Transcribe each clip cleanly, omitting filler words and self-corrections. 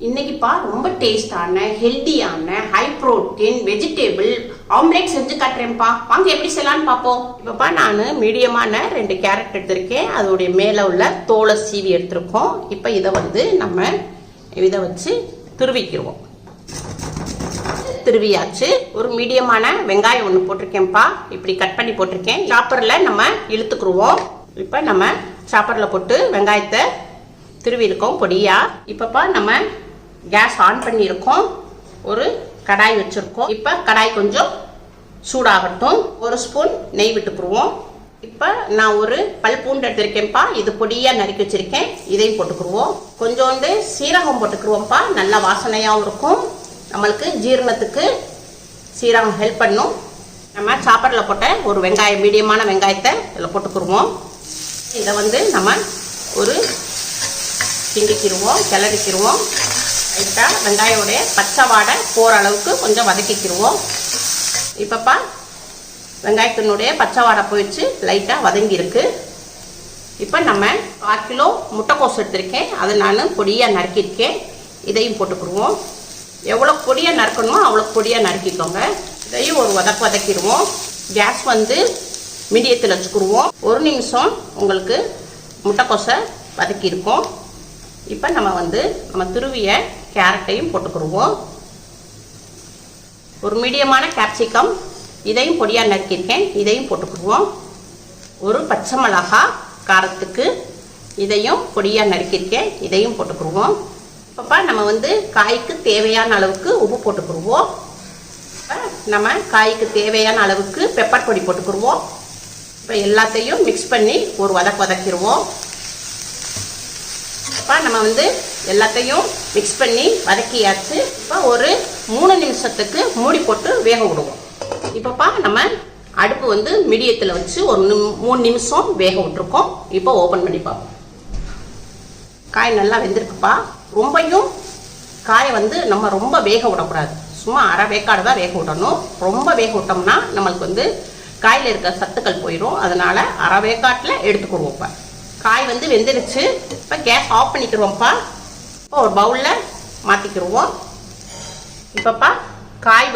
இன்னைக்குப்பா ரொம்ப டேஸ்டான ஹெல்தியான ஹை புரோட்டீன் வெஜிடபிள் ஆம்லெட் செஞ்சு காட்டுறேன்ப்பா. வாங்க எப்படி செய்யலாம்னு பார்ப்போம். இப்பப்பா நான் மீடியமான 2 கேரட் எடுத்திருக்கேன். அதோடைய மேலே உள்ள தோலை சீவி எடுத்திருக்கோம். இப்போ இதை நம்ம இதை வச்சு துருவிக்கிடுவோம். திருவியாச்சு. ஒரு மீடியமான வெங்காயம் ஒன்று போட்டிருக்கேன்ப்பா. இப்படி கட் பண்ணி போட்டிருக்கேன். சாப்பரில் நம்ம இழுத்துக்குருவோம். இப்போ நம்ம சாப்பரில் போட்டு வெங்காயத்தை திருவி இருக்கோம் பொடியா. இப்பப்பா நம்ம கேஸ் ஆன் பண்ணியிருக்கோம். ஒரு கடாய் வச்சிருக்கோம். இப்போ கடாய் கொஞ்சம் சூடாகட்டும். 1 ஸ்பூன் நெய் விட்டுக்குருவோம். இப்போ நான் ஒரு பல் பூண்டு எடுத்திருக்கேன்ப்பா. இது பொடியா நறுக்கி வச்சிருக்கேன். இதையும் போட்டுக்குருவோம். கொஞ்சோண்டு சீரகம் போட்டுக்குருவோம்ப்பா. நல்ல வாசனையாகவும் இருக்கும். நம்மளுக்கு ஜீரணத்துக்கு சீரகம் ஹெல்ப் பண்ணும். நம்ம சாப்பரில் போட்ட ஒரு வெங்காயம் மீடியமான வெங்காயத்தை இதில் போட்டுக்குருவோம். இதை நம்ம ஒரு கிண்டிக்கிடுவோம், கிளறிக்கிடுவோம். லைட்டாக வெங்காயோடைய பச்சை வாடை போகிற அளவுக்கு கொஞ்சம் வதக்கிக்கிடுவோம். இப்பப்பா வெங்காயத்தினுடைய பச்சை வாடை போயிடுச்சு, லைட்டாக வதங்கியிருக்கு. இப்போ நம்ம 1/4 கிலோ முட்டைக்கோஸ் எடுத்திருக்கேன். அதை நான் பொடியாக நறுக்கியிருக்கேன். இதையும் போட்டுக்கிடுவோம். எவ்வளோ பொடியாக நறுக்கணுமோ அவ்வளோ பொடியாக நறுக்கிக்கோங்க. இதையும் ஒரு வதக்கிடுவோம். கேஸ் மீடியத்தில் வச்சுக்கிடுவோம். 1 நிமிஷம் உங்களுக்கு முட்டைக்கோஸை வதக்கியிருக்கோம். இப்போ நம்ம துருவிய கேரட்டையும் போட்டுக்கிடுவோம். ஒரு மீடியமான கேப்சிகம் இதையும் பொடியாக நறுக்கியிருக்கேன். இதையும் போட்டுக்கிடுவோம். ஒரு பச்சை மிளகாய் காரத்துக்கு இதையும் பொடியாக நறுக்கியிருக்கேன். இதையும் போட்டுக்கிடுவோம். இப்பப்பா நம்ம காய்க்கு தேவையான அளவுக்கு உப்பு போட்டுக்கிடுவோம். நம்ம காய்க்கு தேவையான அளவுக்கு பெப்பர் பொடி போட்டுக்கிடுவோம். இப்போ எல்லாத்தையும் மிக்ஸ் பண்ணி ஒரு வதக்கிடுவோம். இப்போ நம்ம எல்லாத்தையும் மிக்ஸ் பண்ணி வதக்கியாச்சு. இப்போ ஒரு 3 நிமிஷத்துக்கு மூடி போட்டு வேக விடுவோம். இப்போப்பா நம்ம அடுப்பு மீடியத்தில் வச்சு ஒரு 3 நிமிஷம் வேக விட்டுருக்கோம். இப்போ ஓப்பன் பண்ணி பார்ப்போம். காய் நல்லா வெந்திருக்குப்பா. ரொம்பையும் காயை நம்ம ரொம்ப வேக விடக்கூடாது. சும்மா அரை வேக்காடு தான் வேக விடணும். ரொம்ப வேக விட்டோம்னா நம்மளுக்கு காயில் இருக்க சத்துக்கள் போயிடும். அதனால அரை வேக்காட்டில் எடுத்துக்கிடுவோம்ப்பா. காய் வெந்துருச்சு. இப்போ கேஸ் ஆஃப் பண்ணிக்கிடுவோம்ப்பா. இப்போ ஒரு பவுலில் மாற்றிக்கிடுவோம். இப்போப்பா காய்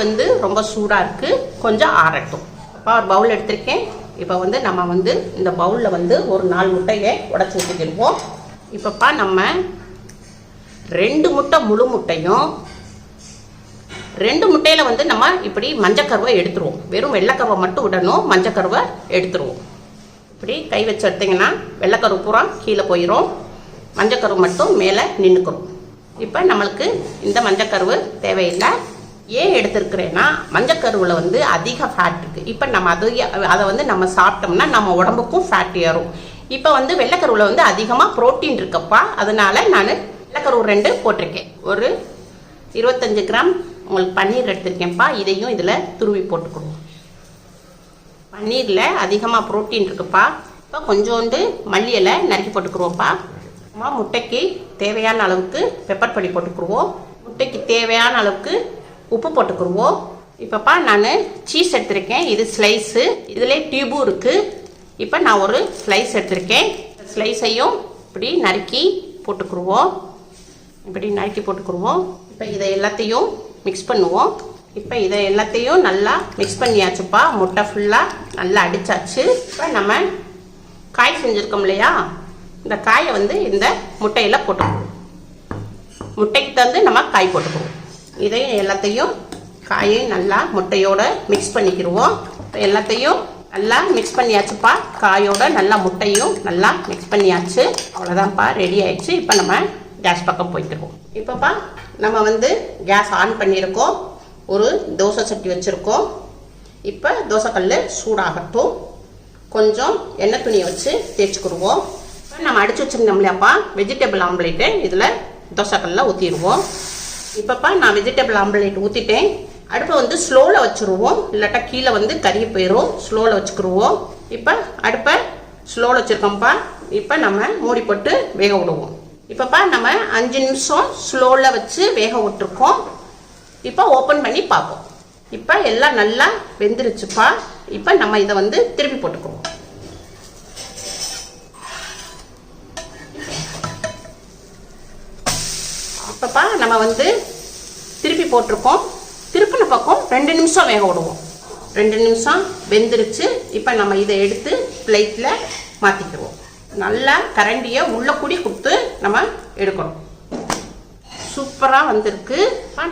ரொம்ப சூடாக இருக்குது, கொஞ்சம் ஆறட்டும். அப்போ ஒரு பவுல் எடுத்திருக்கேன். இப்போ நம்ம இந்த பவுலில் ஒரு 4 முட்டையை உடச்சி ஊற்றிக்கிடுவோம். இப்போப்பா நம்ம 2 முட்டை முழு முட்டையும் 2 முட்டையில் நம்ம இப்படி மஞ்சக்கருவை எடுத்துருவோம். வெறும் வெள்ளைக்கருவை மட்டும் விடணும், மஞ்சக்கருவை எடுத்துருவோம். இப்படி கை வச்சு எடுத்திங்கன்னா வெள்ளைக்கரு பூரா கீழே போயிடும், மஞ்சக்கரு மட்டும் மேலே நின்றுக்கிறோம். இப்போ நம்மளுக்கு இந்த மஞ்சக்கருவு தேவையில்லை. ஏன் எடுத்துருக்குறேன்னா மஞ்சக்கருவில் அதிக ஃபேட் இருக்குது. இப்போ நம்ம அதை நம்ம சாப்பிட்டோம்னா நம்ம உடம்புக்கும் ஃபேட் ஏறும். இப்போ வெள்ளைக்கருவில் அதிகமாக ப்ரோட்டீன் இருக்கப்பா. அதனால நான் வெள்ளைக்கருவு 2 போட்டிருக்கேன். ஒரு 25 கிராம் உங்களுக்கு பன்னீர் எடுத்திருக்கேன்ப்பா. இதையும் இதில் துருவி போட்டுக்கணும். பன்னீரில் அதிகமாக ப்ரோட்டீன் இருக்குப்பா. இப்போ கொஞ்சோண்டு மல்லி இலை நறுக்கி போட்டுக்குருவோம்ப்பா. முட்டைக்கு தேவையான அளவுக்கு பெப்பர் பொடி போட்டுக்குருவோம். முட்டைக்கு தேவையான அளவுக்கு உப்பு போட்டுக்குருவோம். இப்போப்பா நான் சீஸ் எடுத்திருக்கேன். இது ஸ்லைஸு, இதில் டியூபும் இருக்குது. இப்போ நான் ஒரு ஸ்லைஸ் எடுத்திருக்கேன். ஸ்லைஸையும் இப்படி நறுக்கி போட்டுக்குருவோம். இப்படி நறுக்கி போட்டுக்குருவோம். இப்போ இதை எல்லாத்தையும் மிக்ஸ் பண்ணுவோம். இப்போ இதை எல்லாத்தையும் நல்லா மிக்ஸ் பண்ணியாச்சுப்பா. முட்டை ஃபுல்லாக நல்லா அடித்தாச்சு. இப்போ நம்ம காய் செஞ்சுருக்கோம் இல்லையா, இந்த காயை இந்த முட்டையில் போட்டுக்குவோம். முட்டைக்கு நம்ம காய் போட்டுக்குவோம். இதையும் எல்லாத்தையும் காயையும் நல்லா முட்டையோட மிக்ஸ் பண்ணிக்கிடுவோம். இப்போ எல்லாத்தையும் நல்லா மிக்ஸ் பண்ணியாச்சுப்பா. காயோட நல்லா முட்டையும் நல்லா மிக்ஸ் பண்ணியாச்சு. அவ்வளோதான்ப்பா, ரெடி ஆயிடுச்சு. இப்போ நம்ம கேஸ் பக்கம் போய்க்கிடுவோம். இப்போப்பா நம்ம கேஸ் ஆன் பண்ணியிருக்கோம். ஒரு தோசை சட்டி வச்சுருக்கோம். இப்போ தோசைக்கல் சூடாகட்டும். கொஞ்சம் எண்ணெய் துணியை வச்சு தேய்ச்சிக்கிடுவோம். இப்போ நம்ம அடித்து வச்சுருந்தோம் இல்லையாப்பா வெஜிடபிள் ஆம்லேட்டு, இதில் தோசைக்கல்லில் ஊற்றிடுவோம். இப்போப்பா நான் வெஜிடபிள் ஆம்லேட் ஊற்றிட்டேன். அடுப்பை ஸ்லோவில் வச்சுருவோம், இல்லாட்டா கீழே கருகி போயிடும். ஸ்லோவில் வச்சுக்கிடுவோம். இப்போ அடுப்பை ஸ்லோவில் வச்சுருக்கோம்ப்பா. இப்போ நம்ம மூடி போட்டு வேக விடுவோம். இப்போப்பா நம்ம 5 நிமிஷம் ஸ்லோவில் வச்சு வேக விட்டுருக்கோம். இப்போ ஓப்பன் பண்ணி பார்ப்போம். இப்போ எல்லாம் நல்லா வெந்துருச்சுப்பா. இப்போ நம்ம இதை திருப்பி போட்டுக்குவோம். இப்பப்பா நம்ம வந்து திருப்பி போட்டிருக்கோம். திருப்பின பக்கம் 2 நிமிஷம் வேக விடுவோம். 2 நிமிஷம் வெந்துருச்சு. இப்போ நம்ம இதை எடுத்து பிளேட்டில் மாற்றிக்குவோம். நல்லா கரண்டியை உள்ள கூடி கொடுத்து நம்ம எடுக்கணும். சூப்பராக வந்திருக்கு.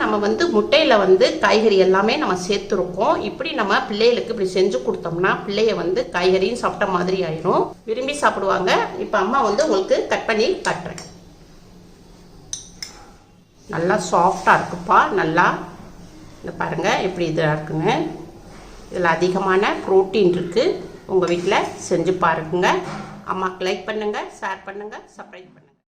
நம்ம வந்து முட்டையில் வந்து காய்கறி எல்லாமே நம்ம சேர்த்துருக்கோம். இப்படி நம்ம பிள்ளைகளுக்கு இப்படி செஞ்சு கொடுத்தோம்னா பிள்ளைய வந்து காய்கறியும் சாப்பிட்ட மாதிரி ஆயிரும், விரும்பி சாப்பிடுவாங்க. இப்போ அம்மா வந்து உங்களுக்கு கட் பண்ணி காட்டுறேன். நல்லா சாஃப்டாக இருக்குப்பா. நல்லா இந்த பாருங்கள் எப்படி இதாக இருக்குங்க. இதில் அதிகமான ப்ரோட்டீன் இருக்குது. உங்கள் வீட்டில் செஞ்சு பாருங்க. அம்மாவுக்கு லைக் பண்ணுங்கள், ஷேர் பண்ணுங்கள், சப்ஸ்கிரைப் பண்ணுங்கள்.